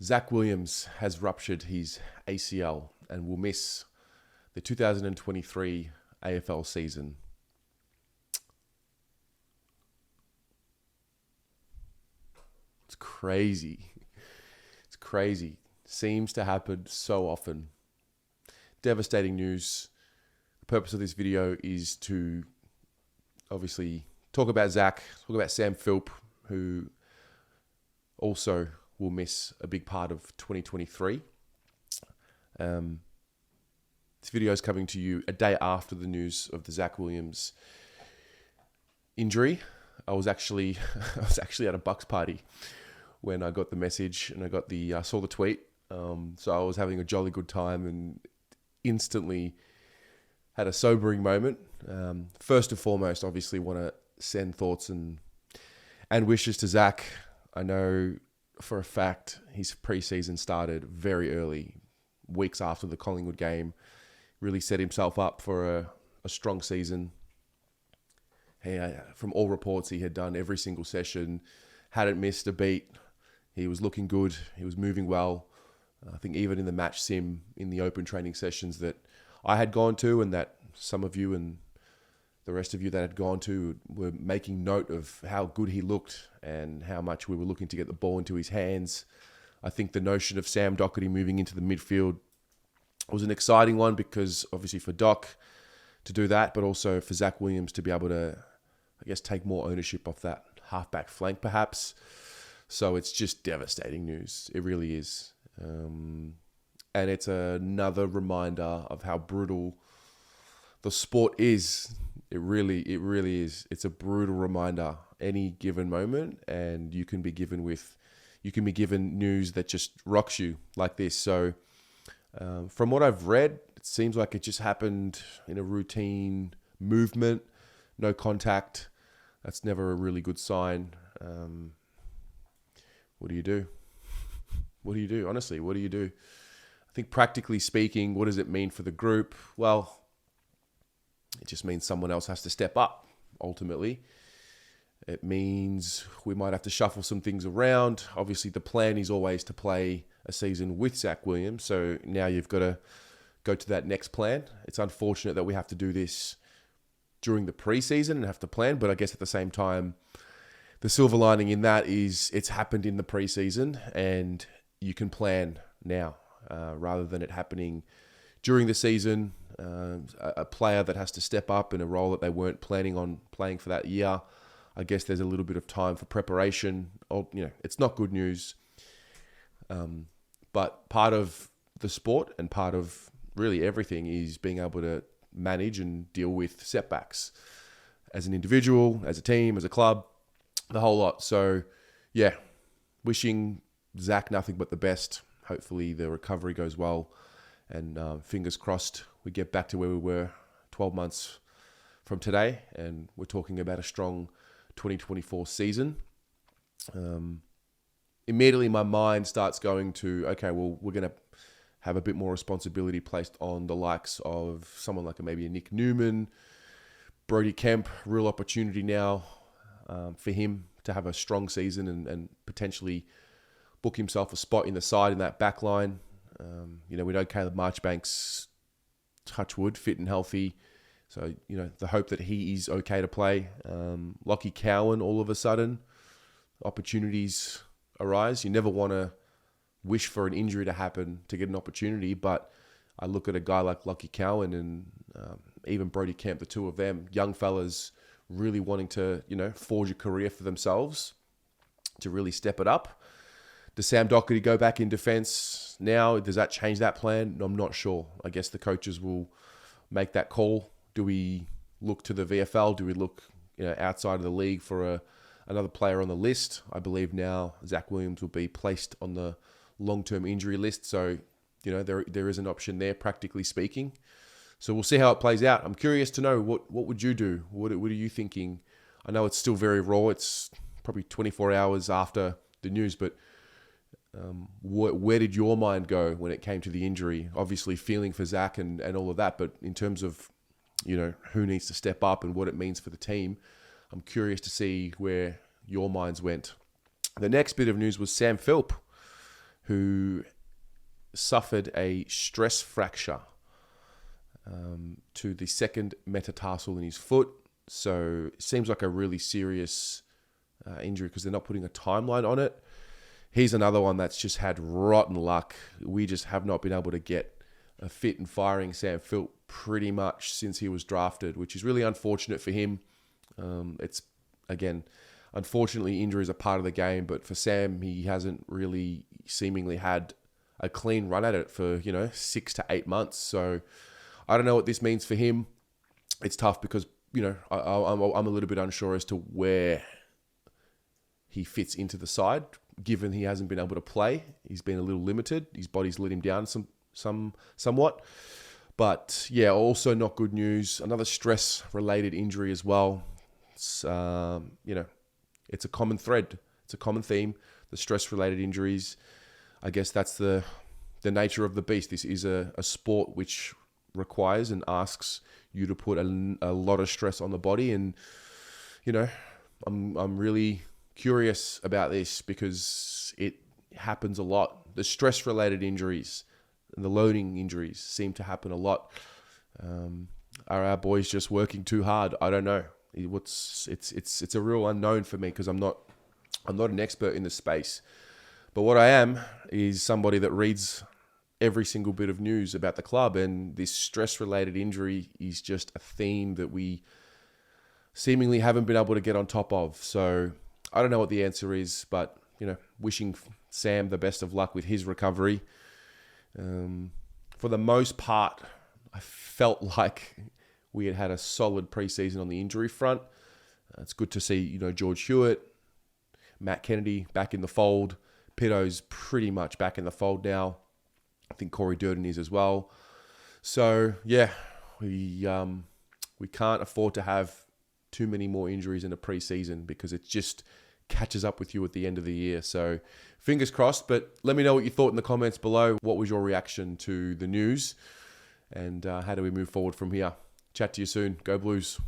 Zac Williams has ruptured his ACL and will miss the 2023 AFL season. It's crazy. It's crazy. Seems to happen so often. Devastating news. The purpose of this video is to obviously talk about Zac, talk about Sam Philp, who also will miss a big part of 2023. This video is coming to you a day after the news of the Zac Williams injury. I was actually at a Bucks party when I got the message and I saw the tweet. So I was having a jolly good time and instantly had a sobering moment. First and foremost, obviously want to send thoughts and wishes to Zac. I know for a fact his preseason started very early, weeks after the Collingwood game. Really set himself up for a strong season. From all reports, he had done every single session, hadn't missed a beat. He was looking good. He was moving well. I think even in the match sim, in the open training sessions that I had gone to and that some of you and the rest of you that had gone to were making note of how good he looked and how much we were looking to get the ball into his hands. I think the notion of Sam Docherty moving into the midfield was an exciting one because obviously for Doc to do that, but also for Zac Williams to be able to, I guess, take more ownership of that halfback flank perhaps. So it's just devastating news. It really is. And it's another reminder of how brutal the sport is. It really is. It's a brutal reminder. Any given moment, and you can be given news that just rocks you like this. So, from what I've read, it seems like it just happened in a routine movement, no contact. That's never a really good sign. What do you do? What do you do? Honestly, what do you do? I think practically speaking, what does it mean for the group? Well, it just means someone else has to step up, ultimately. It means we might have to shuffle some things around. Obviously, the plan is always to play a season with Zac Williams. So now you've got to go to that next plan. It's unfortunate that we have to do this during the preseason and have to plan. But I guess at the same time, the silver lining in that is it's happened in the preseason and you can plan now rather than it happening during the season. A player that has to step up in a role that they weren't planning on playing for that year. I guess there's a little bit of time for preparation. It's not good news. But part of the sport and part of really everything is being able to manage and deal with setbacks as an individual, as a team, as a club, the whole lot. So, yeah, wishing Zac nothing but the best. Hopefully the recovery goes well and fingers crossed we get back to where we were 12 months from today and we're talking about a strong 2024 season. Immediately my mind starts going to, okay, well, we're going to have a bit more responsibility placed on the likes of someone like maybe a Nick Newman, Brodie Kemp. Real opportunity now for him to have a strong season and potentially book himself a spot in the side in that back line. We know Caleb Marchbank's touch wood, fit and healthy. So, the hope that he is okay to play. Lockie Cowan, all of a sudden, opportunities arise. You never want to wish for an injury to happen to get an opportunity, but I look at a guy like Lockie Cowan and even Brodie Kemp, the two of them, young fellas really wanting to, forge a career for themselves, to really step it up. Does Sam Docherty go back in defence now? Does that change that plan? I'm not sure. I guess the coaches will make that call. Do we look to the VFL? Do we look outside of the league for another player on the list? I believe now Zac Williams will be placed on the long-term injury list. So, there is an option there, practically speaking. So we'll see how it plays out. I'm curious to know, what would you do? What are you thinking? I know it's still very raw. It's probably 24 hours after the news, but where did your mind go when it came to the injury? Obviously feeling for Zac and all of that, but in terms of, who needs to step up and what it means for the team, I'm curious to see where your minds went. The next bit of news was Sam Philp, who suffered a stress fracture to the second metatarsal in his foot. So it seems like a really serious injury because they're not putting a timeline on it. He's another one that's just had rotten luck. We just have not been able to get a fit and firing Sam Philp pretty much since he was drafted, which is really unfortunate for him. It's, again, unfortunately injuries are part of the game, but for Sam, he hasn't really seemingly had a clean run at it for, 6 to 8 months. So I don't know what this means for him. It's tough because, I'm a little bit unsure as to where he fits into the side, given he hasn't been able to play. He's been a little limited. His body's let him down somewhat. But yeah, also not good news. Another stress-related injury as well. It's, it's a common thread. It's a common theme. The stress-related injuries. I guess that's the nature of the beast. This is a sport which requires and asks you to put a lot of stress on the body. And, I'm really curious about this because it happens a lot. The stress-related injuries and the loading injuries seem to happen a lot. Are our boys just working too hard? I don't know. It's a real unknown for me because I'm not an expert in the space. But what I am is somebody that reads every single bit of news about the club, and this stress-related injury is just a theme that we seemingly haven't been able to get on top of. So I don't know what the answer is, but, wishing Sam the best of luck with his recovery. For the most part, I felt like we had a solid preseason on the injury front. It's good to see, George Hewitt, Matt Kennedy back in the fold. Pitto's pretty much back in the fold now. I think Corey Durden is as well. So, yeah, we can't afford to have too many more injuries in a preseason because it just catches up with you at the end of the year. So fingers crossed, but let me know what you thought in the comments below. What was your reaction to the news? And how do we move forward from here? Chat to you soon. Go Blues.